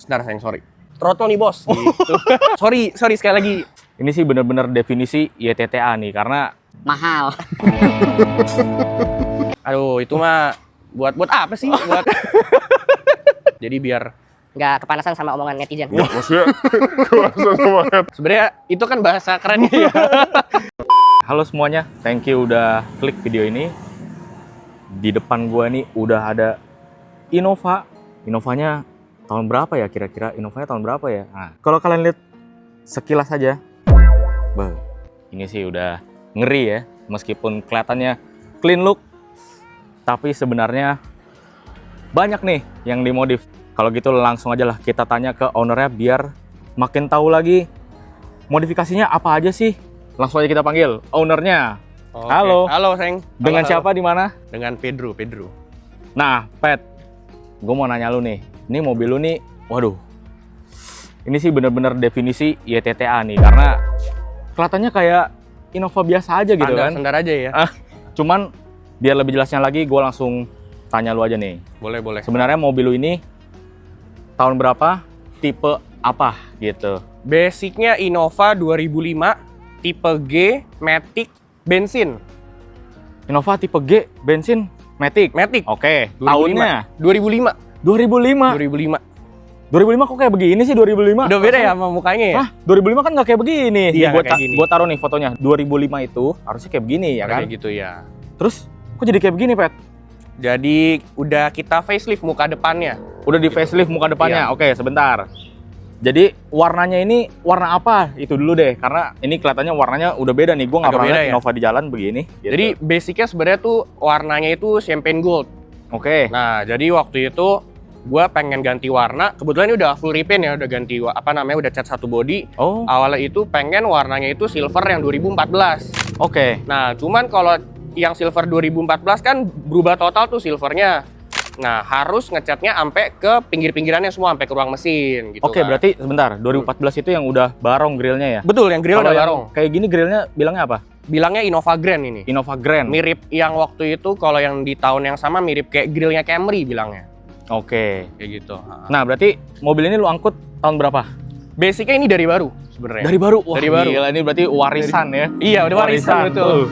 Sebentar sayang, sorry. Throttle nih bos, gitu. sorry sekali lagi. Ini sih bener-bener definisi YTTA nih, karena mahal. Aduh, itu mah buat apa sih? Buat jadi biar Nggak kepanasan sama omongan netizen. Maksudnya kemasan semangat. sebenarnya itu kan bahasa kerennya ya. halo semuanya, thank you udah klik video ini. Di depan gua nih udah ada Innova. Innovanya tahun berapa ya kira-kira? Innovanya tahun berapa ya? Nah, kalau kalian lihat sekilas aja, bah, ini sih udah ngeri ya. Meskipun kelihatannya clean look, tapi sebenarnya banyak nih yang dimodif. Kalau gitu langsung aja lah kita tanya ke ownernya biar makin tahu lagi modifikasinya apa aja sih. Langsung aja kita panggil ownernya. Oke. Halo. Halo, Seng. Dengan Halo. siapa di mana? Dengan Pedro. Nah, Pet, gue mau nanya lu nih. Ini mobil lu nih, waduh. Ini sih bener-bener definisi YTTA nih, karena kelihatannya kayak Innova biasa aja gitu kan. Standar aja ya. Cuman biar lebih jelasnya lagi, gue langsung tanya lu aja nih. Boleh. Sebenarnya mobil lu ini tahun berapa, tipe apa gitu? Basicnya Innova 2005, tipe G, Matic, bensin. Innova tipe G, bensin, Matic. Matic. Oke, 2005. tahunnya 2005. 2005. 2005 kok kayak begini sih 2005? Udah beda ya sama mukanya ya? Hah? 2005 kan nggak kayak begini. Iya, Gue kayak gini. taruh nih fotonya. 2005 itu harusnya kayak begini ya kan? Kayak gitu ya. Terus kok jadi kayak begini, Pet? Jadi udah kita facelift muka depannya. Udah di facelift muka depannya. Iya. Oke, sebentar. Jadi warnanya ini warna apa? Itu dulu deh, karena ini kelihatannya warnanya udah beda nih. Gue nggak Agak pernah beda lihat ya? Innova di jalan begini. Gitu. Jadi basicnya sebenarnya tuh warnanya itu champagne gold. Oke. Nah, jadi waktu itu gue pengen ganti warna. Kebetulan ini udah full repaint ya, udah ganti udah cat satu body. Oh, Awalnya itu pengen warnanya itu silver yang 2014. oke. Nah, cuman kalau yang silver 2014 kan berubah total tuh silvernya. Nah, harus ngecatnya sampai ke pinggir-pinggirannya semua, sampai ke ruang mesin gitu. Oke, kan. berarti sebentar. 2014 itu yang udah barong grillnya ya? Betul, yang grill Kalau udah yang barong. kayak gini grillnya bilangnya apa? Bilangnya Innova Grand ini. Innova Grand. Mirip yang waktu itu, kalau yang di tahun yang sama mirip kayak grillnya Camry bilangnya. Oke. Kayak gitu. Nah, berarti mobil ini lu angkut tahun berapa? Basicnya ini dari baru sebenarnya. Dari baru? Wah, Dari baru. gila, ini berarti warisan ya? Iya, udah warisan betul.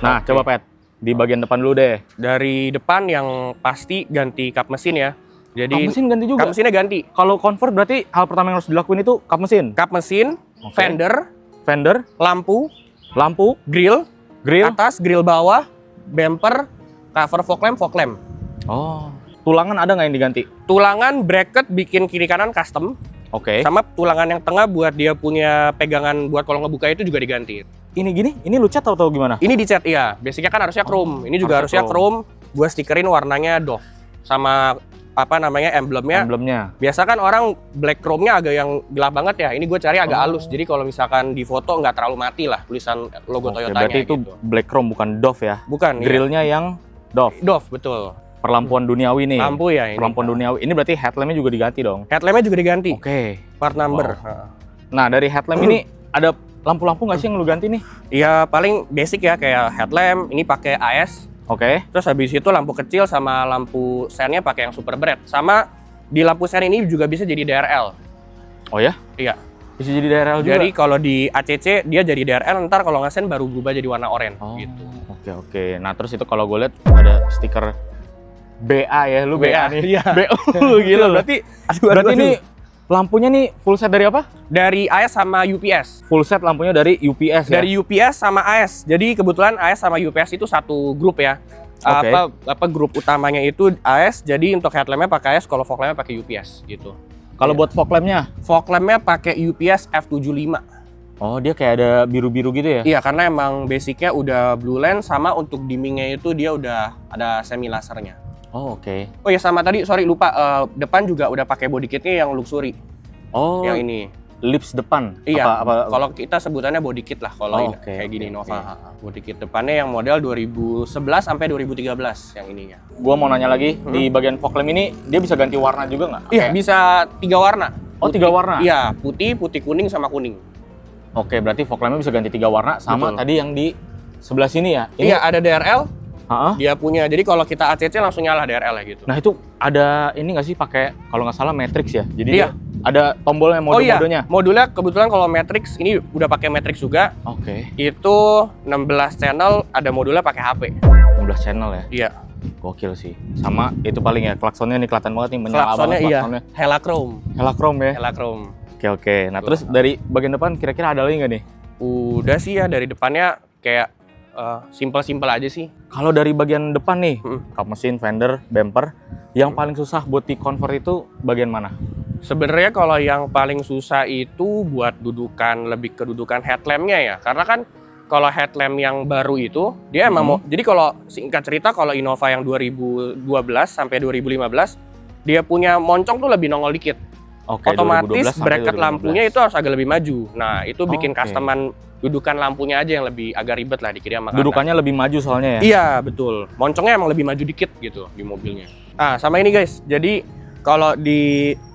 Nah, Oke. coba Pet, di bagian depan dulu deh. Dari depan yang pasti ganti kap mesin ya. Jadi Kap mesin ganti juga? Kap mesinnya ganti. Kalau convert berarti hal pertama yang harus dilakuin itu kap mesin. Kap mesin, Oke. fender, Fender, lampu, lampu, grill, grill. atas, grill bawah, bumper, cover fog lamp. Oh, tulangan ada nggak yang diganti? Tulangan bracket bikin kiri kanan custom, Oke. sama tulangan yang tengah buat dia punya pegangan buat kalau ngebuka itu juga diganti. Ini gini, ini lu cat atau gimana? Ini dicat iya, basicnya kan harusnya chrome. Ini juga harusnya harusnya chrome. Gua stikerin warnanya Dove sama apa namanya emblemnya. Emblemnya. Biasa kan orang black chrome-nya agak yang gelap banget ya. Ini gue cari agak Oh. halus. Jadi kalau misalkan di foto nggak terlalu mati lah tulisan logo Oke, Toyotanya berarti itu gitu. black chrome bukan Dove ya? Bukan. Iya. Grillnya yang Dove. Dove betul. Perlampuan duniawi nih. Lampu ya ini. Perlampuan duniawi. Ini berarti headlampnya juga diganti dong? Headlampnya juga diganti. Oke. Part number. Nah, dari headlamp ini ada lampu-lampu nggak sih yang lu ganti nih? Iya paling basic ya kayak headlamp. Ini pakai AS. Oke. Terus habis itu lampu kecil sama lampu sennya pakai yang super bright. Sama di lampu sen ini juga bisa jadi DRL. Oh ya? Iya. Bisa jadi DRL juga? Jadi kalau di ACC dia jadi DRL, ntar kalau ngesen baru berubah jadi warna oranye Oh, gitu. oke. Nah, terus itu kalau gue lihat ada stiker BA ya, lu BA nih. Iya. BO, gila. Berarti Aduh, berarti ini Lampunya nih full set dari apa? Dari AS sama UPS. Full set lampunya dari UPS ya? Dari UPS sama AS. Jadi kebetulan AS sama UPS itu satu grup ya. Oke. Apa grup utamanya itu AS, jadi untuk headlampnya pakai AS, kalau fog lampnya pakai UPS gitu. Kalau buat fog lampnya? Fog lampnya pakai UPS F75. Oh, dia kayak ada biru-biru gitu ya? Iya, karena emang basicnya udah blue lens, sama untuk dimmingnya itu dia udah ada semi lasernya. Oh, oke. Oh ya, sama tadi sorry lupa, depan juga udah pakai body kitnya yang luxury. Oh, Yang ini. lips depan? Iya, Apa? kalau kita sebutannya body kit lah kalau Oh, oke, kayak gini oke, Nova. Body kit depannya yang model 2011 sampai 2013 yang ininya. Gua mau nanya lagi, di bagian fog lamp ini dia bisa ganti warna juga nggak? Iya, Kayak- bisa 3 warna. Oh, 3 warna? Iya, putih, putih kuning sama kuning. Oke, berarti fog lampnya bisa ganti 3 warna sama Betul. tadi yang di sebelah sini ya? Iya, ada DRL, Ha-ha. dia punya. Jadi kalau kita ACC langsung nyala DRL ya gitu. Nah, itu ada ini nggak sih pakai kalau nggak salah matrix ya? Jadi Iya. dia ada tombolnya Oh iya, mode-modenya. modulnya kebetulan kalau Matrix ini udah pakai Matrix juga. Oke. Itu 16 channel, ada modulnya pakai HP. 16 channel ya. Iya. Gokil sih. Sama itu paling ya klaksonnya nih kelihatan banget nih menyala Klaksonnya banget iya, klaksonnya. Helachrome. Helachrome ya. Helachrome. Oke. Nah, terus dari bagian depan kira-kira ada lagi nggak nih? Udah sih ya, dari depannya kayak simpel-simpel aja sih. Kalau dari bagian depan nih, Mm. kap mesin, fender, bumper, yang paling susah buat di-convert itu bagian mana? Sebenarnya kalau yang paling susah itu buat lebih ke dudukan headlampnya ya, karena kan kalau headlamp yang baru itu dia emang jadi kalau singkat cerita kalau Innova yang 2012 sampai 2015 dia punya moncong tuh lebih nongol dikit. Oke, 2012 Otomatis sampai bracket 2015. lampunya itu harus agak lebih maju. Nah, itu bikin Oke. customan dudukan lampunya aja yang lebih agak ribet lah dikira sama kanan. Dudukannya lebih maju soalnya ya? Iya, betul. Moncongnya emang lebih maju dikit gitu di mobilnya. Ah, sama ini guys. Jadi kalau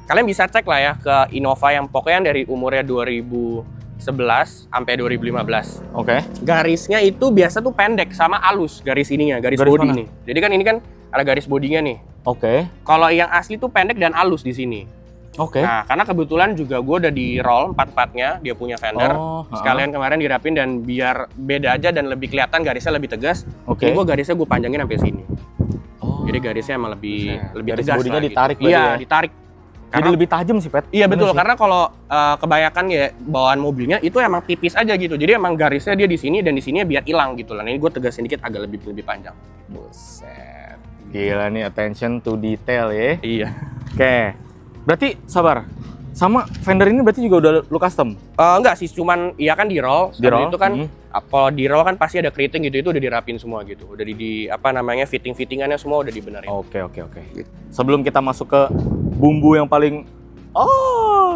kalian bisa cek lah ya ke Innova yang pokoknya dari umurnya 2011 sampai 2015. Oke. Garisnya itu biasa tuh pendek sama halus garis ininya, garis Garis body mana? nih. Jadi kan ini kan ada garis bodinya nih. Oke. Kalau yang asli tuh pendek dan halus di sini. Oke. Nah, karena kebetulan juga gue udah di roll 4-4-nya, dia punya fender. Oh, Sekalian kemarin dirapin dan biar beda aja dan lebih kelihatan garisnya lebih tegas. Oke. Ini gue garisnya gue panjangin sampai sini. Oh. Jadi garisnya emang lebih Garis tegas bodinya lah ditarik gitu. berarti Iya, ya? ditarik. Jadi Karena- lebih tajam sih, Pet. Iya Bener betul, sih. karena kalau kebanyakan ya bawaan mobilnya itu emang tipis aja gitu. Jadi emang garisnya dia di sini dan di sini biar hilang gitu lah. Nah, ini gue tegasin dikit agak lebih panjang. Buset. Gila nih, attention to detail ya. Iya. Oke. Berarti sabar. Sama fender ini berarti juga udah lu custom? Enggak sih, cuman iya kan di roll. Di roll? Itu kan kalau di roll kan pasti ada keriting gitu, itu udah dirapin semua gitu. Udah di apa namanya fittingannya semua udah dibenerin. Oke. Sebelum kita masuk ke bumbu yang paling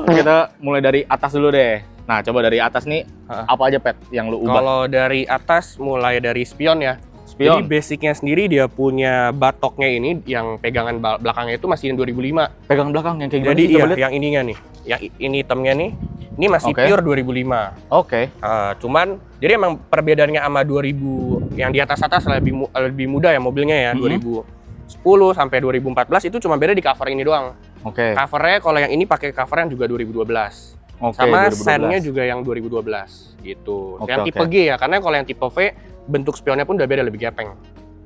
kita mulai dari atas dulu deh. Nah, coba dari atas nih apa aja, Pet, yang lu ubah? Kalau dari atas mulai dari spion ya. Spion. Jadi basicnya sendiri dia punya batoknya ini yang pegangan belakangnya itu masih yang 2005. Pegang belakang yang kayak gimana Jadi sih? Coba iya, lihat. yang ininya nih, yang ini hitamnya nih, ini masih Oke. pure 2005. Oke. Cuman, jadi emang perbedaannya sama 2000 yang di atas lebih muda ya mobilnya ya, 2010 sampai 2014 itu cuma beda di cover ini doang. Oke. Covernya kalau yang ini pakai cover yang juga 2012. Oke, Sama 2012. sennya juga yang 2012 gitu. Oke, yang oke. tipe G ya, karena kalau yang tipe V bentuk spionnya pun udah beda, lebih gepeng.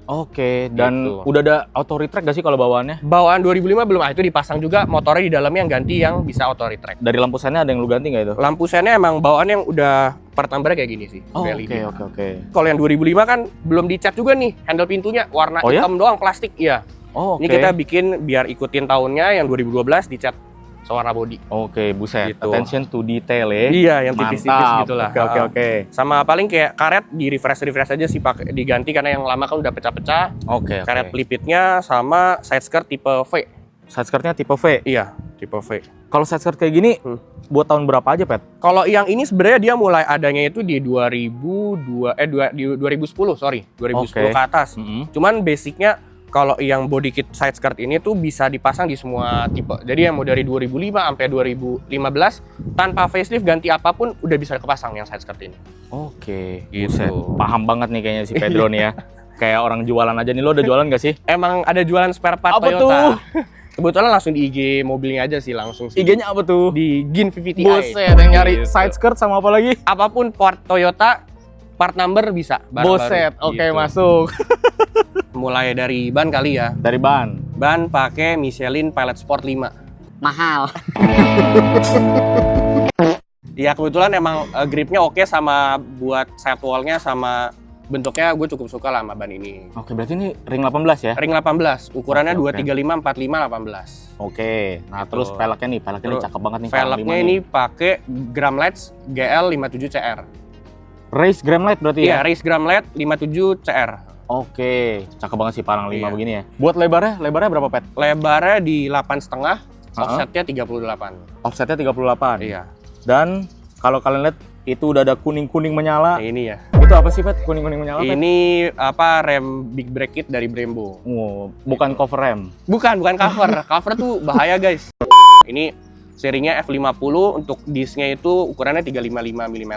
Oke, dan Gitu. udah ada auto retract gak sih kalau bawaannya? Bawaan 2005 belum, itu dipasang juga motornya di dalamnya yang ganti yang bisa auto retract. Dari lampu sennya ada yang lu ganti nggak itu? Lampu sennya emang bawaan yang udah part numbernya kayak gini sih. Oh, LED. oke. Kalau yang 2005 kan belum dicat juga nih handle pintunya, warna Oh ya? hitam doang plastik. Iya. Oh, oke. Ini kita bikin biar ikutin tahunnya yang 2012 dicat sewarna body. Oke, buset. Gitu. Attention to detail ya. Iya, yang tipis-tipis Mantap. gitu lah. Oke. Sama paling kayak karet di refresh aja sih pakai diganti karena yang lama kan udah pecah-pecah. Oke. Karet pelipitnya sama side skirt tipe V. Side skirtnya tipe V. Iya, tipe V. Kalau side skirt kayak gini, buat tahun berapa aja, Pet? Kalau yang ini sebenarnya dia mulai adanya itu di 2010, sorry, 2010 Oke. ke atas. Cuman basicnya kalau yang body kit side skirt ini tuh bisa dipasang di semua tipe. Jadi yang mau dari 2005 sampai 2015 tanpa facelift ganti apapun udah bisa kepasang yang side skirt ini. Oke. Gitu. Buset. Paham banget nih kayaknya si Pedro nih ya. Kayak orang jualan aja nih. Lo udah jualan gak sih? Emang ada jualan spare part Apa Toyota. tuh? Kebetulan langsung di IG mobilnya aja sih langsung sih. IG-nya apa tuh? Di Gin VVTi. Buset, yang nyari Gitu. side skirt sama apa lagi? Apapun part Toyota, part number bisa. barang Buset, baru. oke Gitu. masuk. Mulai dari ban kali ya. Dari ban. Ban pakai Michelin Pilot Sport 5. Mahal. Ya kebetulan emang gripnya oke sama buat sidewall-nya sama bentuknya gue cukup suka lah sama ban ini. Oke, berarti ini ring 18 ya? Ring 18, ukurannya Oke, oke. 235 45 18. Oke. Nah, Gitu. terus velgnya nih Terus cakep banget nih. Palang Velgnya 5 ini nih. pakai Gramlights GL 57 CR. Race Gramlight berarti Iya, ya? Race Gramlight 57 CR. Oke, cakep banget sih palang 5 Iya. begini ya. Buat lebarnya berapa, Pet? Lebarnya di 8,5, Ha-ha. offsetnya 38. Offsetnya 38. Iya. Dan kalau kalian lihat itu udah ada kuning-kuning menyala. Nah, ini ya. Itu apa sih, Pet? Kuning-kuning menyala, Pet? Ini apa rem big brake kit dari Brembo. Oh, bukan cover rem. Bukan cover. Cover tuh bahaya, guys. Ini serinya F50 untuk discnya itu ukurannya 355 mm.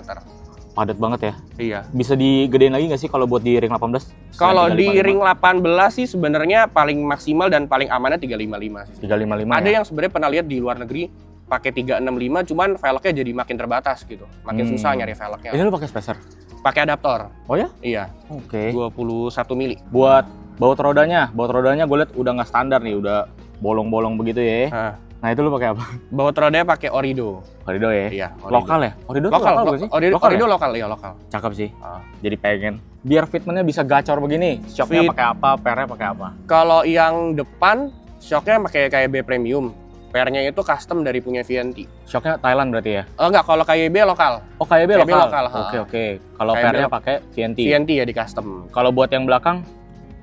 Padat banget ya. Iya. Bisa digedein lagi nggak sih kalau buat di ring 18? Kalau di 355? ring 18 sih sebenarnya paling maksimal dan paling amannya 355 sih. 355 Ada ya? yang sebenarnya pernah lihat di luar negeri pakai 365 cuman velgnya jadi makin terbatas gitu. Makin susah nyari velgnya. Ini lu pakai spacer? Pakai adaptor. Oh ya? Iya, Oke. 21 mili. Buat baut rodanya gue lihat udah nggak standar nih, udah bolong-bolong begitu ya. Nah, Nah itu lu pakai apa? baut rodanya pakai Orido. Orido ya? Iya, Orido. Lokal ya? Orido tuh Lokal, bukan sih? Orido, Lokal Orido ya? lokal, iya lokal. Cakep sih. Ah. Jadi pengen. Biar fitmentnya bisa gacor begini. Shocknya Fit- pakai apa? Pernya pakai apa? Kalau yang depan shocknya pakai KYB premium. Pernya itu custom dari punya VNT. Shocknya Thailand berarti ya? Oh enggak, kalau KYB lokal. Oh KYB KYB lokal? lokal, ha. Oke. Kalau KYB pernya lokal. pakai VNT. VNT ya di custom. Kalau buat yang belakang?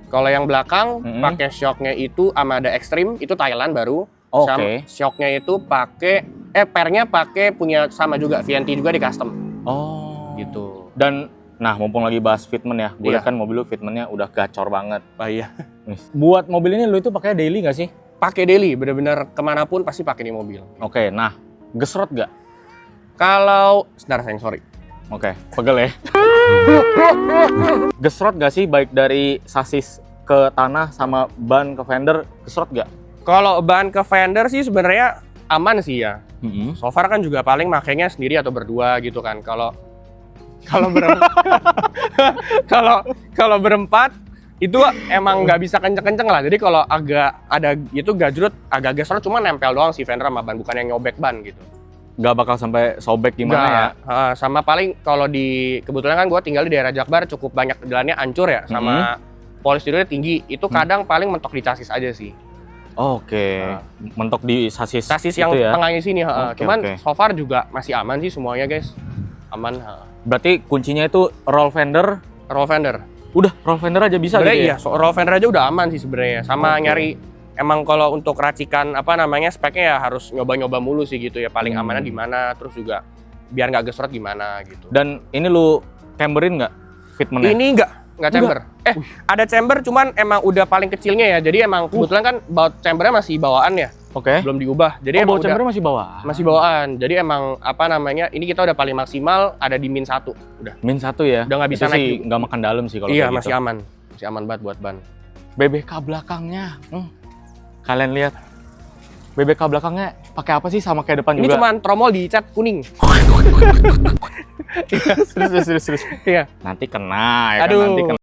Kalau yang belakang Mm-mm. pakai shocknya itu Amada Extreme, itu Thailand baru. Oke. Shocknya itu pakai pernya pakai punya sama juga VNT juga di custom Oh. gitu. Dan nah mumpung lagi bahas fitment ya, gue Iya. lihat kan mobil lu fitmentnya udah gacor banget. Oh iya. Nih. Buat mobil ini lu itu pakai daily nggak sih? Pakai daily, bener-bener kemanapun pasti pakai ini mobil. Oke, nah gesrot nggak? Kalau sebentar sayang, sorry. Oke, pegel ya. Gesrot nggak sih baik dari sasis ke tanah sama ban ke fender, gesrot nggak? Kalau ban ke fender sih sebenarnya aman sih ya. So far kan juga paling makainya sendiri atau berdua gitu kan. Kalau berempat, kalau berempat itu emang nggak bisa kenceng-kenceng lah. Jadi kalau agak ada gitu gajrut, agak gesrot cuma nempel doang sih fender sama ban, bukan yang nyobek ban gitu. Nggak bakal sampai sobek gimana ya? Nggak. Sama paling kalau di kebetulan kan gue tinggal di daerah Jakbar, cukup banyak jalannya hancur ya, sama polis tidurnya tinggi. Itu kadang paling mentok di chassis aja sih. Oke, mentok di sasis. Chassis itu yang ya? tengahnya sini. Oke, Cuman oke. so far juga masih aman sih semuanya guys. Aman. Berarti kuncinya itu roll fender. Roll fender. Udah roll fender aja bisa Sebenarnya gitu iya, ya? roll fender aja udah aman sih sebenarnya. Sama Oke. nyari emang kalau untuk racikan apa namanya speknya ya harus nyoba-nyoba mulu sih gitu ya. Paling amannya di mana, terus juga biar nggak gesrot gimana gitu. Dan ini lu camberin nggak fitmentnya? Ini nggak chamber. Ada chamber cuman emang udah paling kecilnya ya. Jadi emang kebetulan kan baut chambernya masih bawaan ya, Oke. belum diubah. Jadi Oh, emang baut chambernya masih bawah? masih bawaan. Jadi emang apa namanya? Ini kita udah paling maksimal ada di -1. Udah. Min 1 ya? Udah nggak bisa Itu naik sih juga. nggak makan dalam sih kalau Iya, kayak masih gitu. aman. Masih aman banget buat ban. BBK belakangnya. Kalian lihat. BBK belakangnya pakai apa sih sama kayak depan Ini juga? cuman tromol dicat kuning. Serius. Iya. Nanti kena ya kan, Aduh. nanti kena.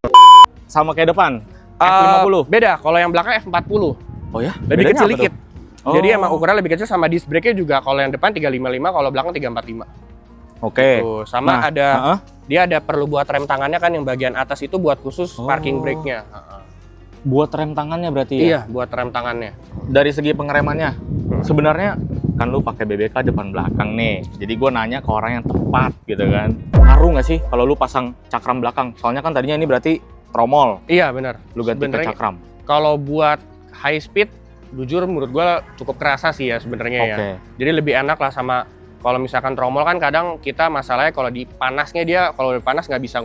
Sama kayak depan. F50. Beda, kalau yang belakang F40. Oh ya? Lebih Bedanya kecil apa dikit. tuh? Oh. Jadi emang ukurannya lebih kecil sama disc brake-nya juga kalau yang depan 355, kalau belakang 345. Oke. Tuh, sama Nah, ada heeh. dia ada perlu buat rem tangannya kan yang bagian atas itu buat khusus Oh. parking brake-nya. Buat rem tangannya berarti ya? Iya, buat rem tangannya. Dari segi pengeremannya, sebenarnya kan lu pakai BBK depan belakang nih. Jadi gue nanya ke orang yang tepat gitu kan. Ngaruh nggak sih kalau lu pasang cakram belakang? Soalnya kan tadinya ini berarti tromol. Iya, benar. Lu ganti ke Sebenarnya cakram. kalau buat high speed jujur menurut gua cukup kerasa sih ya sebenarnya ya. Oke. Jadi lebih enak lah sama kalau misalkan tromol kan kadang kita masalahnya kalau di panasnya dia kalau udah panas nggak bisa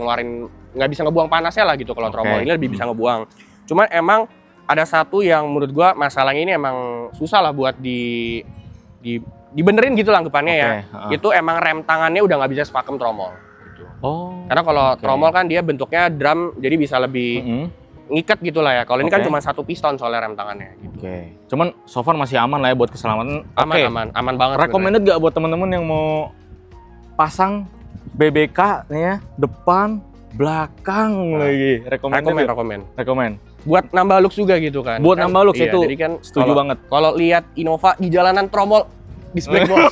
ngebuang panasnya lah gitu kalau Oke. tromol ini lebih bisa ngebuang. Cuman emang ada satu yang menurut gua masalahnya ini emang susah lah buat dibenerin gitu lah anggapannya ya. Oke, Itu emang rem tangannya udah nggak bisa sepakem tromol. Gitu. Oh. Karena kalau Oke. tromol kan dia bentuknya drum jadi bisa lebih Mm-mm. ngikat gitu lah ya. Kalau ini kan Oke. cuma satu piston soalnya rem tangannya. Gitu. Oke. Cuman so far masih aman lah ya buat keselamatan. Aman, Oke. aman banget. Recommended gak buat temen-temen yang mau pasang BBK nih ya, depan, belakang lagi. Recommended. Rekomen. Recommend. buat nambah looks juga gitu kan. Buat nambah looks iya, itu jadi kan setuju banget. Kalau lihat Innova di jalanan tromol disc brake bos.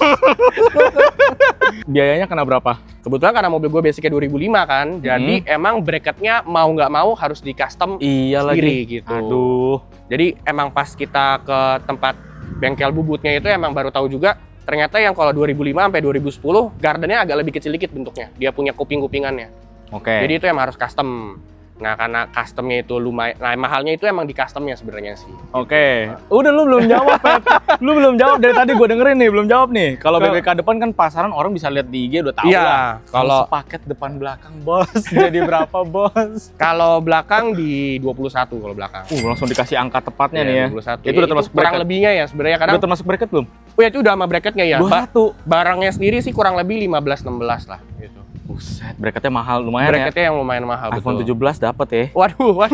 Biayanya kena berapa? Kebetulan karena mobil gue basicnya 2005 kan, jadi emang bracketnya mau nggak mau harus di custom Iya sendiri lagi. gitu. Aduh. Jadi emang pas kita ke tempat bengkel bubutnya itu emang baru tahu juga ternyata yang kalau 2005 sampai 2010 gardennya agak lebih kecil dikit bentuknya. Dia punya kuping-kupingannya. Oke. Jadi itu emang harus custom. Nah karena customnya itu lumayan, nah mahalnya itu emang di customnya sebenarnya sih. Oke. Udah lu belum jawab, Pep. Lu belum jawab dari tadi gue dengerin nih, belum jawab nih. Kalau BBK depan kan pasaran orang bisa lihat di IG udah tahu Iya, lah. kalau sepaket depan belakang, Bos. Jadi berapa, Bos? kalau belakang di 21 kalau belakang. Langsung dikasih angka tepatnya nih ya. 21. Itu udah termasuk kurang bracket. lebihnya ya sebenarnya kadang. Udah termasuk bracket belum? Oh ya itu udah sama bracketnya ya. 21. Barangnya sendiri sih kurang lebih 15-16 lah gitu. Buset, bracketnya mahal lumayan Bracketnya yang lumayan mahal iPhone betul. 17 dapat ya. Waduh.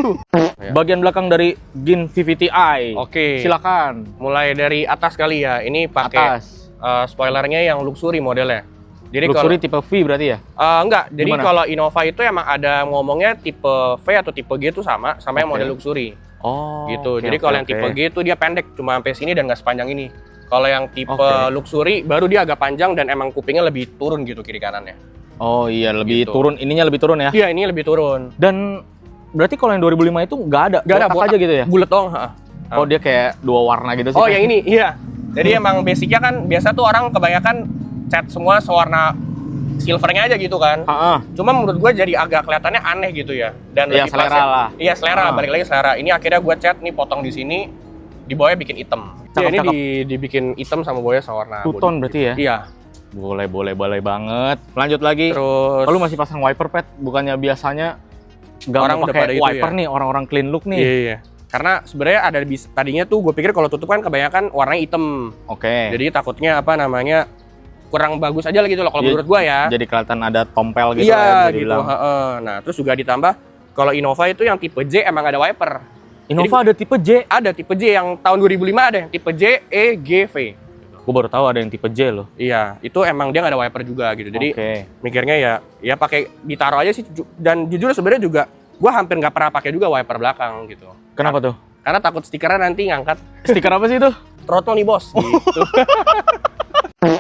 Ya. Bagian belakang dari Gin VVT-i. Oke. Silakan. Mulai dari atas kali ya. Ini pakai Atas. spoilernya yang luxury modelnya. Jadi Luxury tipe V berarti ya? enggak. Jadi Gimana? kalau Innova itu emang ada ngomongnya tipe V atau tipe G itu sama yang Oke. model luxury. Oh. Gitu. oke, Jadi oke, kalau yang oke. tipe G itu dia pendek cuma sampai sini dan nggak sepanjang ini. Kalau yang tipe Oke. luxury baru dia agak panjang dan emang kupingnya lebih turun gitu kiri kanannya. Oh iya, lebih Gitu. turun, ininya lebih turun ya. Iya, ini lebih turun. Dan berarti kalau yang 2005 itu nggak ada, Nggak ada, botak botak aja gitu ya? Bulet dong. Ha. Oh dia kayak dua warna gitu sih. Oh, yang ini, iya. Jadi emang basicnya kan biasa tuh orang kebanyakan cat semua sewarna silvernya aja gitu kan. Cuma menurut gue jadi agak kelihatannya aneh gitu ya. Dan Iya, lebih selera pas- lah. Iya selera, balik lagi selera. Ini akhirnya gue cat nih potong di sini, di bawahnya bikin hitam. Cakep, Iya, ini cakep. dibikin hitam sama bawahnya sewarna. Two tone body. berarti ya? Iya. Boleh banget. Lanjut lagi. Terus Oh, lu masih pasang wiper pad, bukannya biasanya nggak Orang mau udah pakai pada itu wiper ya? nih, orang-orang clean look nih. Iya. Karena sebenarnya ada tadinya tuh gue pikir kalau tutup kan kebanyakan warnanya hitam. Oke. Jadi takutnya apa namanya kurang bagus aja lah gitu loh kalau Iya, menurut gue ya. Jadi kelihatan ada tompel gitu lah ya, Iya bisa gitu. dibilang. Heeh. Nah terus juga ditambah kalau Innova itu yang tipe J emang ada wiper. Innova ada tipe J. Ada tipe J yang tahun 2005 ada yang tipe J, E, G, V. Gue baru tahu ada yang tipe J loh. Iya, itu emang dia nggak ada wiper juga gitu. Jadi Oke. mikirnya ya pakai ditaruh aja sih. Dan jujur sebenarnya juga gue hampir nggak pernah pakai juga wiper belakang gitu. Kenapa tuh? Karena takut stikernya nanti ngangkat Stiker apa sih itu? throttle nih bos. Gitu.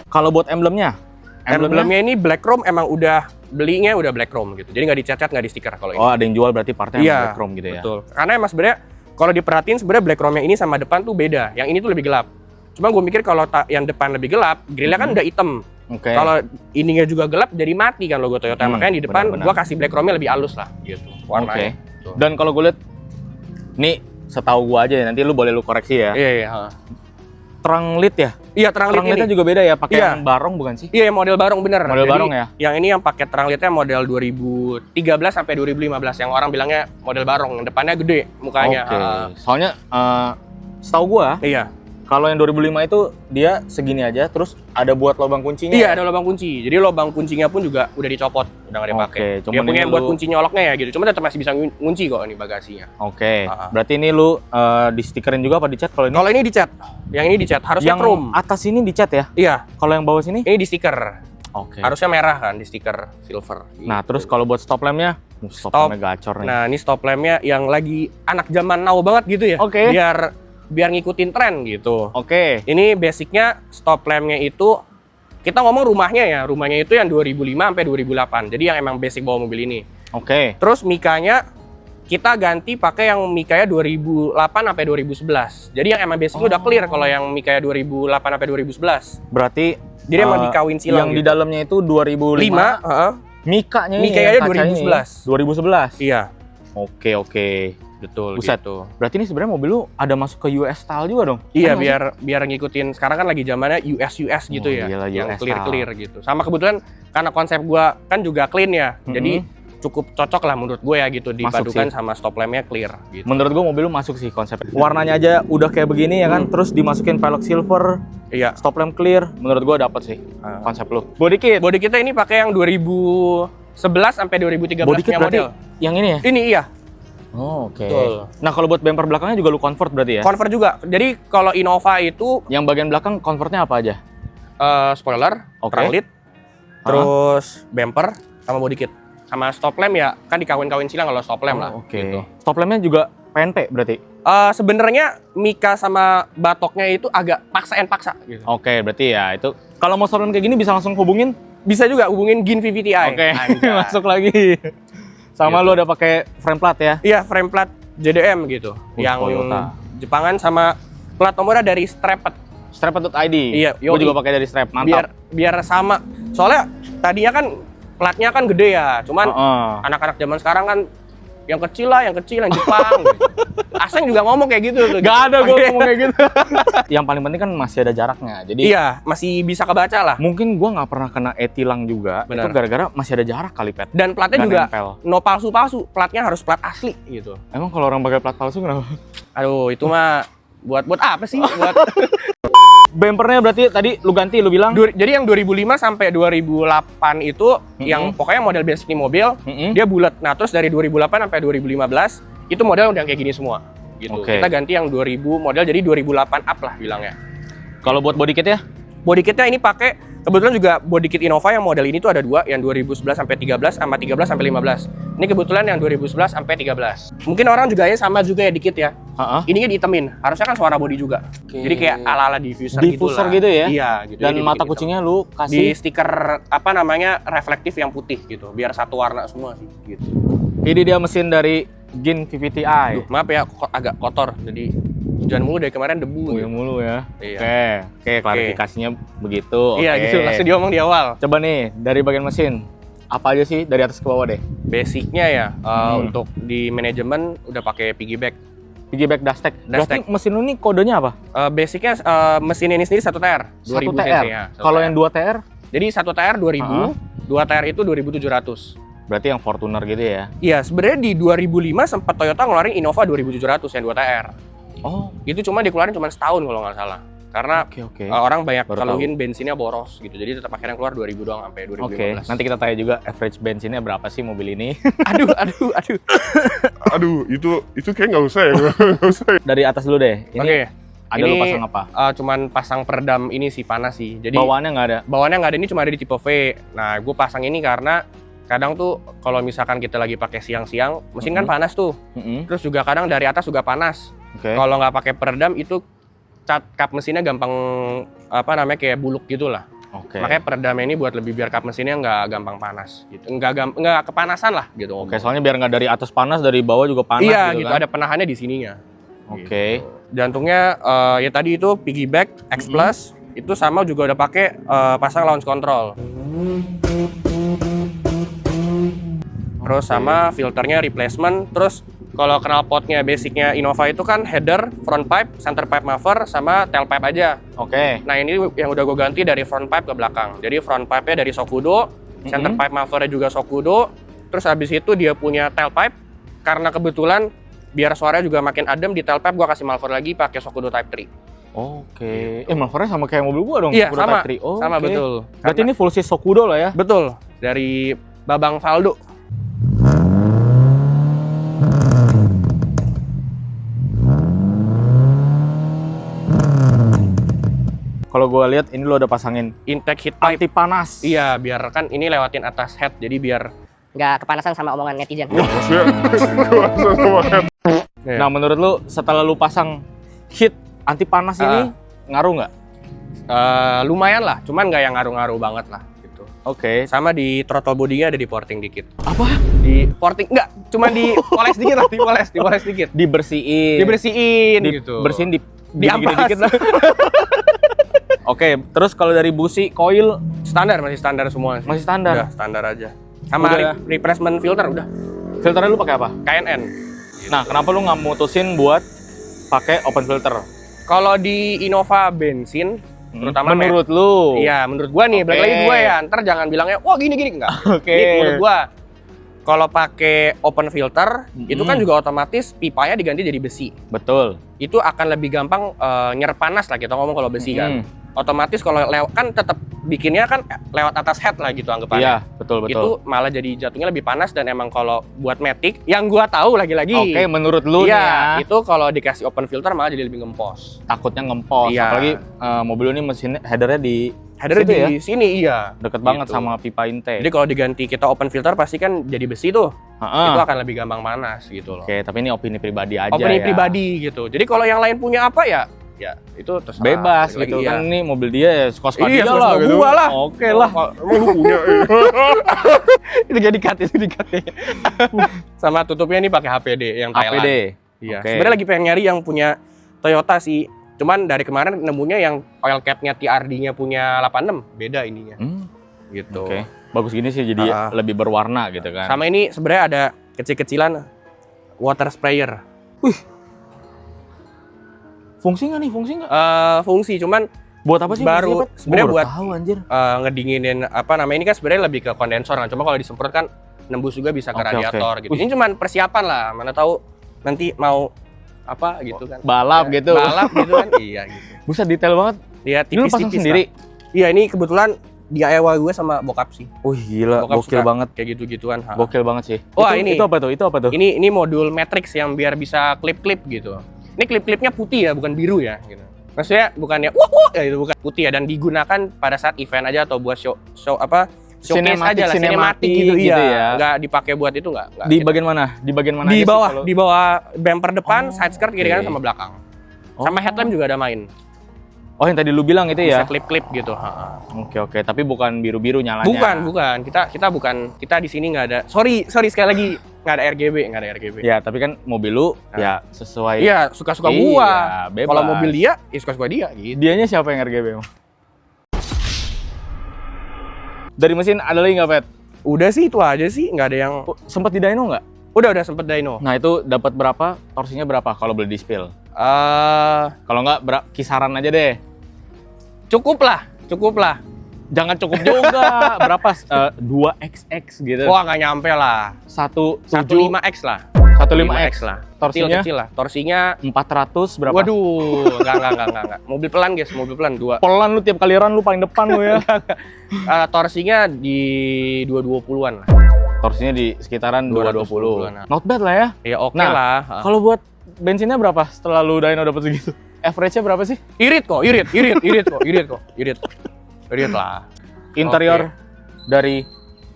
Kalau buat emblemnya? Emblemnya ini black chrome emang udah belinya udah black chrome gitu. Jadi nggak dicat-cat, nggak di stiker kalau ini. Oh, ada yang jual berarti partnya Iya, black chrome gitu ya. Betul. Karena emang sebenarnya kalau diperhatiin sebenarnya black chrome yang ini sama depan tuh beda. Yang ini tuh lebih gelap. Cuma gue mikir kalau yang depan lebih gelap, grillnya kan udah hitam. Oke. Kalau ininya juga gelap jadi mati kan logo Toyota. Makanya di depan benar-benar. gue kasih black chrome-nya lebih halus lah gitu warnanya. Oke. Dan kalau gue lihat nih setahu gue aja ya, nanti lu boleh lu koreksi ya. Iya. Terang lit ya? Iya terang Terang lit litnya ini. juga beda ya, pakai Iya. yang barong bukan sih? Iya model barong bener. Model Jadi, barong ya? Yang ini yang pakai terang litnya model 2013 sampai 2015 yang orang bilangnya model barong. Yang depannya gede mukanya. Oke. Soalnya setahu gua Iya. kalau yang 2005 itu dia segini aja, terus ada buat lubang kuncinya. Iya ada lubang kunci. Jadi lubang kuncinya pun juga udah dicopot, udah nggak dipakai. Oke, Dia cuman punya ini yang buat lu- kunci nyoloknya ya gitu. Cuma tetap masih bisa ngunci kok ini bagasinya. Oke. Ah. Berarti ini lu di stikerin juga apa dicat kalau ini? Kalau ini dicat, yang ini dicat harusnya yang chrome. atas ini dicat ya? Iya, Kalau yang bawah sini? ini di stiker. Oke. Harusnya merah kan di stiker silver. Nah, Gitu. terus kalau buat stop lampnya? Stop lampnya gacor nih. Nah, ini stop lampnya yang lagi anak zaman now banget gitu ya. Oke. Biar ngikutin tren gitu. Oke. Ini basicnya stop lampnya itu kita ngomong rumahnya ya. Rumahnya itu yang 2005 sampai 2008. Jadi yang emang basic bawa mobil ini. Oke. Terus mikanya kita ganti pakai yang mikanya 2008 sampai 2011. Jadi yang emang basic udah clear kalau yang mikanya 2008 sampai 2011. Berarti Jadi emang dikawin silang yang di gitu. dalamnya itu 2005. 5, Mikanya ini Mikanya yang kacanya 2011. 2011. Iya, Oke. betul Buset. gitu. Berarti ini sebenarnya mobil lu ada masuk ke US style juga dong? Iya, Ada nggak sih? biar ngikutin sekarang kan lagi zamannya US gitu Oh, ya. gila, Yang US clear gitu. Sama kebetulan karena konsep gua kan juga clean ya. Jadi cukup cocok lah menurut gue ya gitu dipadukan sih. sama stop lampnya clear gitu. Menurut gua mobil lu masuk sih konsepnya. Warnanya aja udah kayak begini ya kan, terus dimasukin velg silver, Iya. stop lamp clear. Menurut gua dapet sih Ah. konsep lu. Body kit. Body kita ini pakai yang 2011 sampai 2013 Body kit punya berarti model. yang ini ya? Ini iya, Oh, oke. betul. Nah, kalau buat bumper belakangnya juga lu convert berarti ya? Convert juga. Jadi kalau Innova itu Yang bagian belakang convertnya apa aja? spoiler, Oke. terang lit, terus bumper sama body kit. Sama stop lamp ya kan dikawin-kawin silang kalau stop lamp lah. Oke. Gitu. Stop lampnya juga PNP berarti? Sebenarnya Mika sama batoknya itu agak paksa gitu. Oke, berarti ya itu. Kalau mau sound kayak gini bisa langsung hubungin? Bisa juga hubungin Gin VVTi. Oke, Anjay. masuk lagi. Sama Gitu. lu ada pakai frame plat ya? Iya, frame plat JDM gitu. Yang Toyota. Jepangan sama plat nomornya dari Strapped. Strap.id. Iya, Gue juga pakai dari Strap. Mantap. Biar sama. Soalnya tadinya kan platnya kan gede ya. Cuman anak-anak zaman sekarang kan yang kecil, yang Jepang. Gitu. Aseng juga ngomong kayak gitu tuh. Gak ada gue ngomong kayak gitu. Yang paling penting kan masih ada jaraknya. Jadi iya, masih bisa kebaca lah. mungkin gue nggak pernah kena e-tilang juga. Bener. Itu gara-gara masih ada jarak kali, Pet. Dan platnya Dan juga nempel. no palsu-palsu. Platnya harus plat asli gitu. Emang kalau orang pakai plat palsu kenapa? Aduh, itu mah buat apa sih? Buat Bumpernya berarti tadi lu ganti, lu bilang? Jadi yang 2005 sampai 2008 itu yang pokoknya model basic di mobil dia bulat. Nah, terus dari 2008 sampai 2015 itu model udah kayak gini semua gitu. Oke. Kita ganti yang 2000 model jadi 2008 up lah bilangnya. Kalau buat body kit ya? Body kitnya ini pakai kebetulan juga body kit Innova yang model ini tuh ada dua, yang 2011 sampai 13 sama 13 sampai 15. Ini kebetulan yang 2011 sampai 13. Mungkin orang juga ya sama juga ya dikit ya. Ini kan ditemin, harusnya kan suara body juga. Jadi kayak ala-ala diffuser Diffuser gitu ya? Iya, gitu. Dan Jadi mata dikit kucingnya lu di kasih stiker apa namanya reflektif yang putih gitu, biar satu warna semua sih gitu. ini dia mesin dari Gin VVTi. Duh, maaf ya agak kotor, jadi hujan mulu dari kemarin debu. Yang mulu ya. Iya. Oke, klarifikasinya begitu. Iya Oke. gitu, langsung diomong di awal. Coba nih dari bagian mesin. Apa aja sih dari atas ke bawah deh? Basicnya ya untuk di manajemen udah pakai piggyback. Piggyback dashtek. Berarti Dashtek. mesin lu nih kodenya apa? Basicnya mesin ini sendiri 1 TR, 1 2000 TR. cc ya. Kalau yang 2 TR jadi 1 TR 2000, 2 TR itu 2700. berarti yang Fortuner gitu ya. Iya, sebenarnya di 2005 sempat Toyota ngeluarin Innova 2700 yang 2 TR. Oh, Itu cuma dikeluarin cuma setahun kalau nggak salah. Karena oke. orang banyak Baru keluhin bensinnya boros gitu. Jadi tetap akhirnya keluar 2000 doang sampai 2015. Oke, nanti kita tanya juga average bensinnya berapa sih mobil ini. aduh. Aduh, itu kayak nggak usah ya. Nggak usah ya. Dari atas dulu deh. Ini Oke. ada Ini lu pasang apa? Cuman pasang peredam ini sih panas sih. Jadi Bawaannya nggak ada. bawaannya nggak ada, ini cuma ada di tipe V. Nah, gue pasang ini karena kadang tuh kalau misalkan kita lagi pakai siang-siang, mesin kan panas tuh. Terus juga kadang dari atas juga panas. Oke. Kalau nggak pakai peredam itu kap mesinnya gampang apa namanya kayak buluk gitu lah. Oke. Makanya peredamnya ini buat lebih biar kap mesinnya nggak gampang panas gitu. Nggak kepanasan lah gitu. Oke, soalnya biar nggak dari atas panas, dari bawah juga panas iya gitu gitu, kan. ada penahannya di sininya. Oke. Jantungnya ya tadi itu piggyback X Plus itu sama juga udah pakai pasang launch control. Terus sama filternya replacement. Terus kalau knalpotnya basicnya Innova itu kan header, front pipe, center pipe muffler, sama tailpipe aja. Oke. Nah ini yang udah gue ganti dari front pipe ke belakang. Jadi front pipe-nya dari Sokudo, center pipe mufflernya juga Sokudo. Terus habis itu dia punya tailpipe. Karena kebetulan biar suaranya juga makin adem, di tailpipe gue kasih muffler lagi pakai Sokudo Type 3. Oke. Mufflernya sama kayak mobil gua dong. Iya Sokudo sama, Type 3. Oh, sama oke. betul. Berarti ini full sis Sokudo lah ya? Betul, dari Babang Faldo. Kalau gua lihat ini lo udah pasangin Intake heat pipe. anti panas. Iya, biar kan ini lewatin atas head, jadi biar Nggak kepanasan sama omongan netizen. Maksudnya, kuasa sama head. Nah, menurut lu setelah lu pasang heat anti panas ini ngaruh nggak? lumayan lah, cuman nggak yang ngaruh-ngaruh banget lah gitu. Oke. Sama di throttle body-nya ada di porting dikit. Apa? Di porting enggak, cuma dipoles dikit lah, dipoles dikit. Dibersihin. Dibersihin gitu. Bersihin Diampas. dikit lah. Oke, terus kalau dari busi, coil Standar, masih standar semua sih. masih standar. Udah standar aja. Sama Udah. replacement filter udah Filternya lu pakai apa? KNN. Nah, kenapa lu nggak mutusin buat pakai open filter? Kalau di Innova bensin, terutama menurut lu? iya, menurut gua nih, balik Oke. lagi gua ya. Ntar jangan bilangnya, wah gini-gini enggak. Oke. Ini menurut gua, kalau pakai open filter, itu kan juga otomatis pipanya diganti jadi besi. Betul. Itu akan lebih gampang nyerap panas lah, kita ngomong kalau besi kan. Otomatis kalau lewat kan tetap bikinnya kan lewat atas head lah gitu anggapannya. Iya, betul. Itu malah jadi jatuhnya lebih panas, dan emang kalau buat Matic yang gua tahu lagi-lagi. Oke, menurut lu nih iya, ya, itu kalau dikasih open filter malah jadi lebih ngempos. takutnya ngempos. Iya. Apalagi mobil lu ini mesin headernya di Header Situ di ya? sini iya. Deket banget Gitu. sama pipa intake. Jadi kalau diganti kita open filter pasti kan jadi besi tuh. Heeh. Itu akan lebih gampang panas gitu loh. Oke, tapi ini opini pribadi aja Opini ya. pribadi gitu. Jadi kalau yang lain punya apa ya itu terserah. Bebas Balik gitu lagi, kan, ini mobil dia ya suka-suka Iya, dia suka-suka lah gitu. gua lah. Oke lah. Emang lu punya Itu jadi cut ya. Sama tutupnya ini pakai HPD yang Thailand. APD. Iya. Oke. Sebenarnya lagi pengen nyari yang punya Toyota sih. Cuman dari kemarin nemunya yang oil cap-nya TRD-nya punya 86, beda ininya. Gitu. Oke. Bagus gini sih jadi lebih berwarna gitu kan. Sama ini sebenarnya ada kecil-kecilan water sprayer. Fungsi nggak nih? Fungsi nggak? Fungsi cuman Buat apa sih? baru fungsinya, Pat? sebenarnya Gua baru buat tahu anjir. ngedinginin apa namanya ini kan sebenarnya lebih ke kondensor kan. Cuma kalau disemprot kan nembus juga bisa ke Oke, radiator oke. gitu. Ini cuman persiapan lah. Mana tahu nanti mau apa gitu kan. Balap gitu. Balap gitu kan. Iya gitu. Buset detail banget. Dia Ini lu pasang tipis-tipis sendiri? lah. Iya, ini kebetulan DIY gue sama bokap sih. Wih gila, Bokap gokil suka banget. Kayak gitu-gituan. Ha. Gokil banget sih. Wah, itu, ini. Itu apa tuh? Itu apa tuh? Ini modul matrix yang biar bisa klip-klip gitu. Ini klip-klipnya putih ya, bukan biru ya gitu. Maksudnya bukannya ya itu bukan putih ya, dan digunakan pada saat event aja atau buat show apa showcase Sinematik, aja lah, sinematik gitu, gitu iya. ya. Nggak dipakai buat itu nggak Di gitu. bagian mana? Di bagian mana Di aja sih bawah, kalau- di bawah bumper depan, side skirt kiri kanan Oke. sama belakang. Oh. Sama headlamp juga ada main. Oh yang tadi lu bilang itu Bisa ya? klip-klip gitu. Ha. Oke, tapi bukan biru-biru nyalanya. Bukan. Kita bukan. Kita di sini nggak ada. Sorry sekali lagi nggak ada RGB. Ya, tapi kan mobil lu ya sesuai. Iya, suka-suka Iya, gua. bebas. Kalau mobil dia, ya suka-suka dia gitu. Dianya siapa yang RGB emang? Dari mesin ada lagi nggak, Pet? Udah sih itu aja sih, nggak ada yang. Sempat di dyno nggak? Udah sempet dyno. Nah itu dapat berapa? Torsinya berapa kalau beli di spill? Kalau nggak kisaran aja deh. Cukup lah. Jangan cukup juga. Berapa? 2XX gitu. Wah, nggak nyampe lah. 15X lah. 15X lah. Torsinya Kecil lah. Torsinya 400 berapa? waduh, enggak. Mobil pelan, guys, mobil pelan 2. Pelan lu tiap kali run lu paling depan lu ya. Torsinya di 220-an lah. Torsinya di sekitaran 220. 220. Not bad lah ya. Ya oke Nah, lah. Kalau buat bensinnya berapa setelah lu dyno dapat segitu? Average-nya berapa sih? Irit lah. Interior dari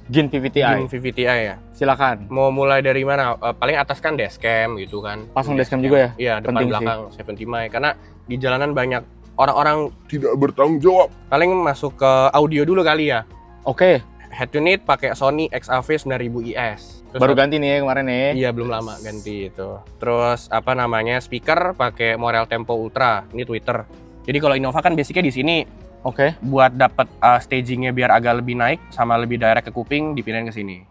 Gin VVTi. Gin VVTi ya. Silakan. Mau mulai dari mana? Paling atas kan dashcam gitu kan. Pasang dashcam juga ya? Iya, depan Penting belakang 70 mic. Karena di jalanan banyak orang-orang tidak bertanggung jawab. paling masuk ke audio dulu kali ya. Oke, Head unit pakai Sony XAV 9000 IS. Terus baru ganti nih ya kemarin nih. Iya, belum lama ganti itu. Terus apa namanya? Speaker pakai Morel Tempo Ultra. Ini Twitter. Jadi kalau Innova kan basicnya di sini Oke. buat dapat stagingnya biar agak lebih naik sama lebih direct ke kuping, dipindahin ke sini.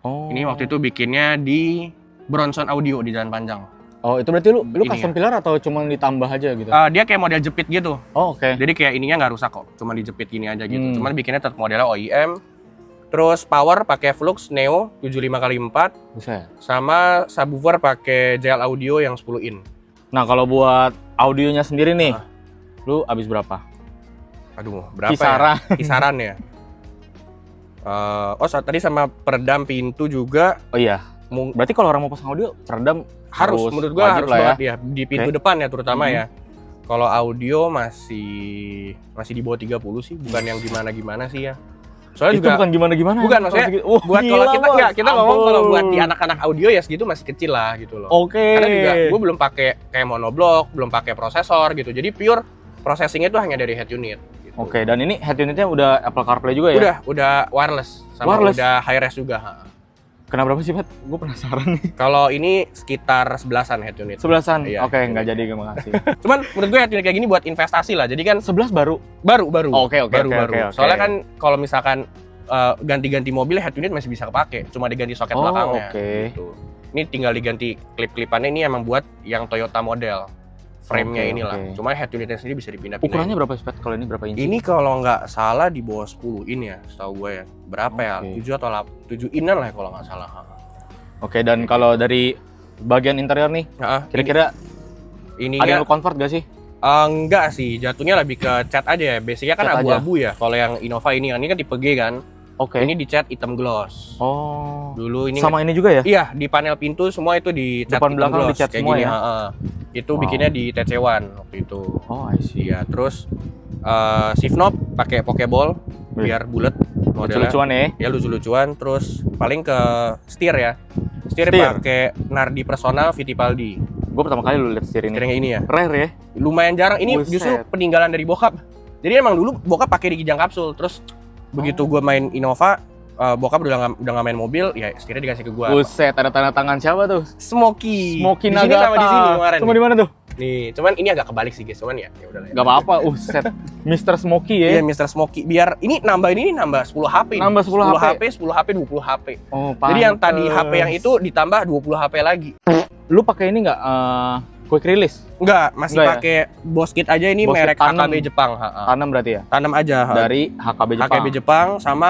Oh. Ini waktu itu bikinnya di Bronson Audio di Jalan Panjang. Oh, itu berarti lu Ini custom pillar atau cuma ditambah aja gitu? Dia kayak model jepit gitu. Oh, oke. Jadi kayak ininya nggak rusak kok, cuma dijepit gini aja gitu. Hmm. Cuman bikinnya tetap modelnya OEM. Terus power pakai Flux Neo 75x4 Bisa ya? sama subwoofer pakai JL Audio yang 10 in. Nah, kalau buat audionya sendiri nih, lu habis berapa? Aduh, berapa Kisaran. ya? Kisaran ya. Tadi sama peredam pintu juga Oh iya. Berarti kalau orang mau pasang audio, peredam harus menurut gua wajib harus lah banget ya di pintu Oke. depan ya terutama ya. Kalau audio masih di bawah 30 sih, bukan yang gimana-gimana sih ya. Soalnya Itu juga bukan gimana-gimana. bukan ya, maksudnya kalau segitu. Oh, buat kalau gila, kita Bos. nggak, kita ngomong Ampun. kalau buat di anak-anak audio ya segitu masih kecil lah gitu loh. Oke. Karena juga gue belum pakai kayak monoblock, belum pakai prosesor gitu. Jadi pure processingnya itu hanya dari head unit. Gitu. Oke, dan ini head unitnya udah Apple CarPlay juga ya? Udah wireless sama Wireless? udah high res juga. Ha. Kena berapa sih, Pat? Gue penasaran nih. Kalau ini sekitar 11-an head unit. 11-an? Iya. Oke, nggak jadi, terima kasih. Cuman menurut gue head unit kayak gini buat investasi lah. Jadi kan 11 baru? baru. Oke. Baru. Oke. Soalnya kan kalau misalkan ganti-ganti mobil head unit masih bisa kepake, cuma diganti soket Oh, belakangnya. oke. Gitu. Ini tinggal diganti klip-klipannya, ini emang buat yang Toyota model. Frame-nya Oke, inilah. oke. Cuma head unitnya sendiri bisa dipindah-pindah. Ukurannya berapa sih, Pat? Kalau ini berapa inci? Ini kalau nggak salah di bawah 10 in ya, setahu gue ya. Berapa ya? Oke. 7 atau 7 inan lah ya kalau nggak salah. Oke, dan kalau dari bagian interior nih, kira-kira ini ada yang lu convert gak sih? enggak sih, jatuhnya lebih ke cat aja ya. Basicnya kan Cat abu-abu ya. Kalau yang Innova ini kan tipe G kan. Oke. Ini dicat hitam gloss. Oh. Dulu ini Sama ini juga ya? iya, di panel pintu semua itu dicat Depan hitam belakang gloss dicat kayak semua gini, ya? Itu Wow. bikinnya di TC1 waktu itu. Oh, I see. Iya, terus shift knob pakai pokeball biar bulat modelnya. Lucu-lucuan ya. Ya lucu-lucuan. Terus paling ke setir ya. Setir Setir. pakai Nardi Personal Fittipaldi. Gue pertama kali lu lihat setir ini. Setirnya ini ya. Rare ya. Lumayan jarang. Ini Buset. justru peninggalan dari bokap. Jadi emang dulu bokap pakai di Kijang Kapsul. Terus begitu gue main Innova, bokap udah nggak main mobil, ya setirnya dikasih ke gue. Buset, ada tanda tangan siapa tuh? Smoky. Smoky Di sini Nagata. sama di sini kemarin. Sama di mana tuh? Nih, cuman ini agak kebalik sih guys, cuman ya udah lah. Gak apa-apa, set. Mr. Smoky ya. Iya, Mr. Smoky. Biar ini nambah 10 HP. nih. Nambah 10 HP. 10 HP, 20 HP. Oh, Jadi yang tadi pantes. HP yang itu ditambah 20 HP lagi. Lu pakai ini nggak quick release? Enggak, masih Enggak ya? pakai Boskit aja ini Boskit merek tanam. HKB Jepang. Ha-ha. Tanam berarti ya? Tanam aja. ha. Dari HKB Jepang. HKB Jepang sama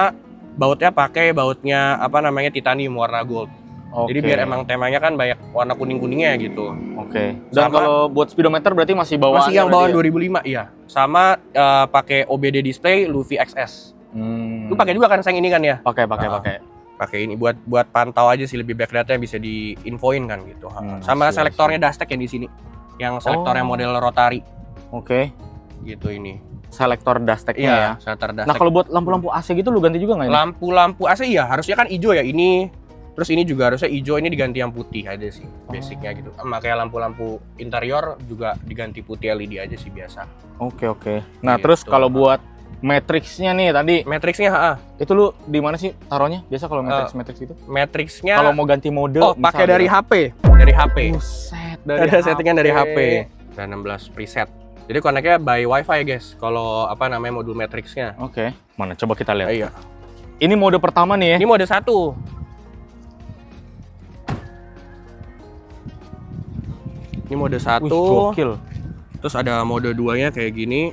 bautnya pakai bautnya apa namanya titanium warna gold. Oke. Jadi biar emang temanya kan banyak warna kuning-kuningnya gitu. Oke. Dan Sama- kalau buat speedometer berarti masih bawaan. Masih yang bawaan 2005, iya. Sama pakai OBD display Luffy XS. Lu pakai juga kan sayang ini kan ya? Pakai, pakai, Ah. pakai. Pakai ini buat pantau aja sih, lebih back data yang bisa diinfoin kan gitu. Sama siap, selektornya Dastek yang di sini. Yang selektornya Oh. model rotary Oke. gitu ini. Selektor dasteknya Iya, ya. selektor Nah, Dastek. kalau buat lampu-lampu AC gitu lu ganti juga nggak ini? Lampu-lampu AC ya harusnya kan hijau ya ini. Terus ini juga harusnya hijau, ini diganti yang putih aja sih basicnya gitu. Makanya lampu-lampu interior juga diganti putih LED aja sih biasa. Oke, oke. Nah, Gitu. terus kalau buat matrixnya nih tadi, Matrixnya itu lu di mana sih taruhnya? Biasa kalau matrix itu? Matrixnya Kalau mau ganti mode, oh pakai misal dari gitu. HP, dari HP. Buset, Ada settingan dari HP. Ada 16 preset. Jadi connect-nya by WiFi guys. Kalau apa namanya modul Matrixnya. Oke. Mana coba kita lihat. Iya. Ini mode pertama nih ya. Ini mode 1. Ini mode 1. Wih, gokil. Terus ada mode 2-nya kayak gini.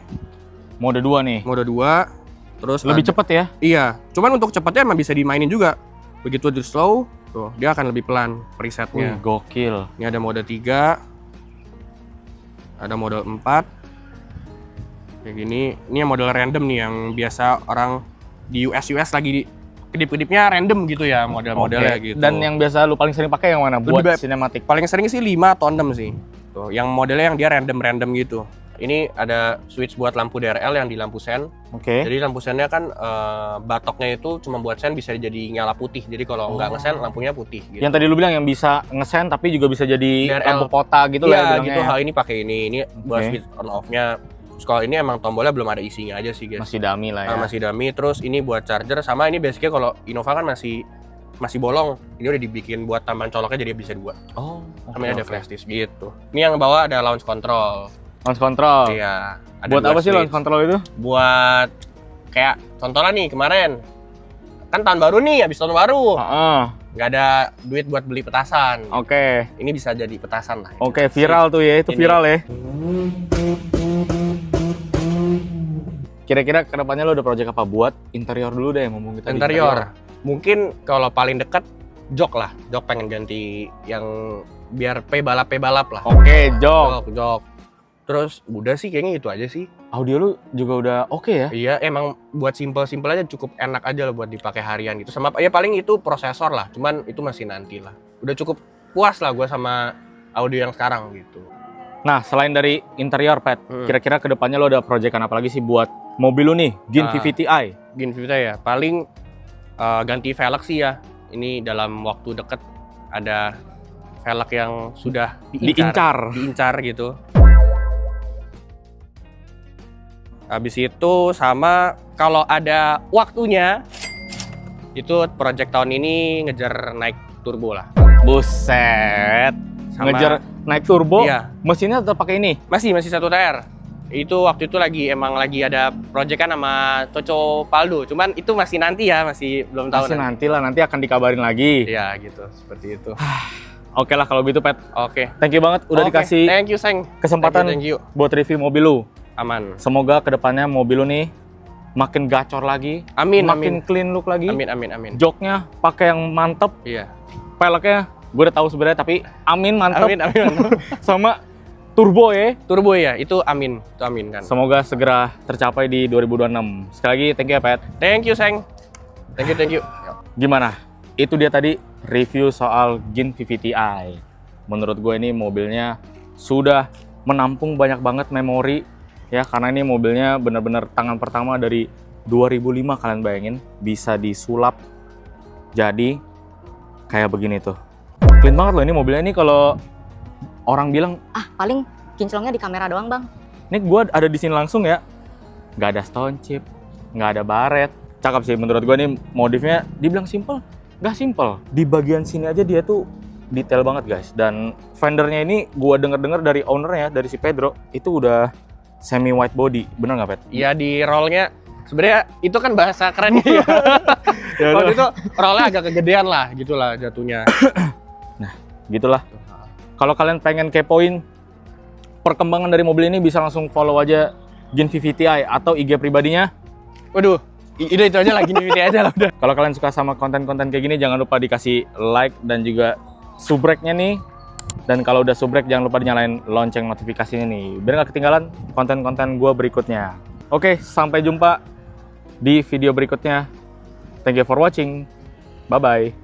Mode 2 nih. Mode 2. Terus Lebih ada- cepet ya? Iya. Cuman untuk cepatnya emang bisa dimainin juga. Begitu di slow, tuh dia akan lebih pelan presetnya. Wih, gokil. Ini ada mode 3. Ada mode 4. Kayak gini. Ini yang model random nih yang biasa orang di US lagi kedip-kedipnya random gitu ya model-modelnya Oke. gitu. Dan yang biasa lu paling sering pakai yang mana? Buat Lebih sinematik. paling sering sih 5 atau 6 sih. Tuh, yang modelnya yang dia random-random gitu. Ini ada switch buat lampu DRL yang di lampu sen. Oke. Jadi lampu sennya kan batoknya itu cuma buat sen bisa jadi nyala putih. Jadi kalau nggak ngesen lampunya putih gitu. Yang tadi lu bilang yang bisa ngesen tapi juga bisa jadi DRL. lampu kota gitu lah ya Iya bilangnya gitu. ya. Hal ini pakai ini. Ini buat Oke. switch on off-nya. Terus kalau ini emang tombolnya belum ada isinya aja sih guys. Masih dummy lah ya. Masih dummy. Terus ini buat charger sama ini basicnya kalau Innova kan masih bolong. Ini udah dibikin buat tambahan coloknya jadi bisa 2. Oh, Sama ini ada flash disk gitu. Ini yang bawah ada launch control. launch control. Iya. Ada Buat 2 apa sih switch. launch control itu? Buat kayak contohnya nih kemarin kan tahun baru nih, habis tahun baru Heeh. nggak ada duit buat beli petasan. Oke. Ini bisa jadi petasan lah. Oke, viral tuh ya. Itu Ini. viral ya. Kira-kira kedepannya lo ada project apa? Buat interior dulu deh, ngomong kita di Interior. Mungkin kalau paling dekat jok lah. Jok pengen ganti yang biar P-balap lah. Oke, jok. Jok. Terus udah sih kayaknya itu aja sih. Audio lu juga udah oke ya? Iya, emang buat simple aja cukup enak aja lah buat dipakai harian gitu. Sama ya paling itu prosesor lah, cuman itu masih nanti lah. Udah cukup puas lah gue sama audio yang sekarang gitu. Nah, selain dari interior, Pat, kira-kira kedepannya lo ada proyekan apa lagi sih buat mobil lu nih, Gin Ah. VVTi? Gini kita ya, paling ganti velg sih ya. Ini dalam waktu deket ada velg yang sudah diincar gitu. Habis itu sama kalau ada waktunya itu project tahun ini ngejar naik turbo lah. Buset. Sama- Ngejar naik turbo, Iya, mesinnya tetap pakai ini. masih 1 TR. Itu waktu itu emang lagi ada project kan sama Coco Paldo. Cuman itu masih nanti ya, masih belum tahu Masih nanti lah, nanti akan dikabarin lagi. Iya gitu, seperti itu. Oke lah kalau gitu, Pat. Oke. Thank you banget udah Oke, dikasih Thank you, Seng. kesempatan Thank you. buat review mobil lu. Aman. Semoga kedepannya mobil lu nih makin gacor lagi, Amin, makin amin. clean look lagi. Amin. Joknya pakai yang mantep, Iya. peleknya gue udah tahu sebenarnya tapi amin mantep. Amin. Sama turbo ya. Turbo ya, itu amin. Itu amin kan. Semoga segera tercapai di 2026. Sekali lagi thank you ya, Pat. Thank you, Seng. Thank you. Gimana? Itu dia tadi review soal Gin VVTi. Menurut gue ini mobilnya sudah menampung banyak banget memori ya, karena ini mobilnya benar-benar tangan pertama dari 2005, kalian bayangin bisa disulap jadi kayak begini tuh. Clean banget loh ini mobilnya. Ini kalau orang bilang, Ah, paling kinclongnya di kamera doang, Bang. ini gue ada di sini langsung ya, nggak ada stone chip, nggak ada baret. Cakep sih menurut gue nih modifnya. Dibilang simple, nggak simple. Di bagian sini aja dia tuh detail banget guys. Dan fendernya ini gue denger-dengar dari ownernya, dari si Pedro, itu udah semi white body, bener nggak Pet? Iya, di rollnya sebenarnya itu kan bahasa kerennya ya. Ya, Waktu itu rollnya agak kegedean lah, gitulah jatuhnya. gitulah. Kalau kalian pengen kepoin perkembangan dari mobil ini, bisa langsung follow aja Gin VVTi atau IG pribadinya. Waduh, itu aja lagi nih aja lah udah. Kalau kalian suka sama konten-konten kayak gini, jangan lupa dikasih like dan juga subrek-nya nih. Dan kalau udah subrek, jangan lupa dinyalain lonceng notifikasinya nih, biar nggak ketinggalan konten-konten gue berikutnya. Oke, sampai jumpa di video berikutnya. Thank you for watching. Bye-bye.